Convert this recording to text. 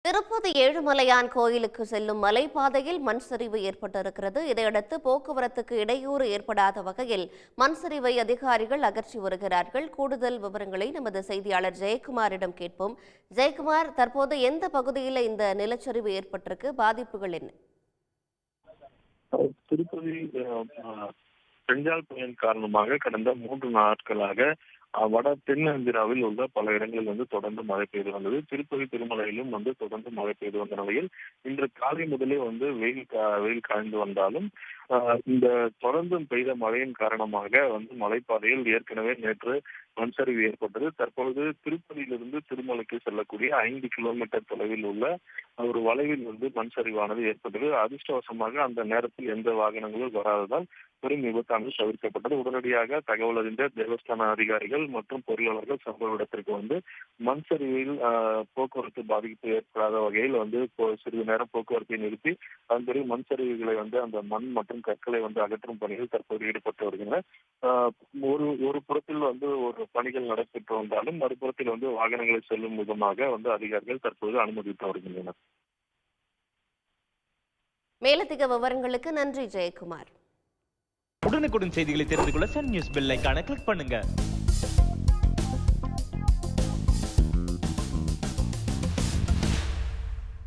திருப்பதி ஏழுமலையான் கோயிலுக்கு செல்லும் மலைப்பாதையில் மண் சரிவு ஏற்பட்டிருக்கிறது. இதையடுத்து போக்குவரத்துக்கு இடையூறு ஏற்படாத வகையில் மண் சரிவை அதிகாரிகள் அகற்றி வருகிறார்கள். கூடுதல் விவரங்களை நமது செய்தியாளர் ஜெயக்குமாரிடம் கேட்போம். ஜெயக்குமார், தற்போது எந்த பகுதியில் இந்த நிலச்சரிவு ஏற்பட்டிருக்கு? பாதிப்புகள் என்ன? திருப்பதி பெஞ்சால் புயல் காரணமாக கடந்த 3 நாட்களாக வட தென்னிந்தியாவில் உள்ள பல இடங்களில் தொடர்ந்து மழை பெய்து வந்தது. திருப்பதி திருமலையிலும் தொடர்ந்து மழை பெய்து வந்த நிலையில் இன்று காலை முதலே வெயில் காய்ந்து வந்தாலும் இந்த தொடர்ந்து பெய்த மழையின் காரணமாக மலைப்பாதையில் ஏற்கனவே நேற்று மண் சரிவு ஏற்பட்டது. தற்பொழுது திருப்பதியிலிருந்து திருமலைக்கு செல்லக்கூடிய 5 கிலோமீட்டர் தொலைவில் உள்ள ஒரு வளைவில் மண் சரிவானது ஏற்பட்டது. அதிர்ஷ்டவசமாக அந்த நேரத்தில் எந்த வாகனங்களும் வராததால் பெரும் விபத்தானது தவிர்க்கப்பட்டது. உடனடியாக தகவல் அறிந்த தேவஸ்தான அதிகாரிகள் மற்றும் பொறியாளர்கள் சம்பவ இடத்திற்கு மண் சரிவில் போக்குவரத்து பாதிப்பு ஏற்படாத வகையில் சிறிது நேரம் போக்குவரத்தை நிறுத்தி அதன் பிறகு மண் சரிவுகளை அந்த மண் மற்றும் கற்களை அகற்றும் பணிகள் தற்போது ஈடுபட்டு வருகின்றன. ஒரு புறத்தில் ஒரு பணிகள் நடைபெற்று வந்தாலும் மறுபுறத்தில் வாகனங்களை செல்லும் விதமாக அதிகாரிகள் தற்போது அனுமதித்து வருகின்றனர். மேலதிக விவரங்களுக்கு நன்றி ஜெயக்குமார். உடனுக்குடன் செய்திகளை தெரிந்து கொள்ள சன் நியூஸ் பெல் ஐகானை கிளிக் பண்ணுங்க.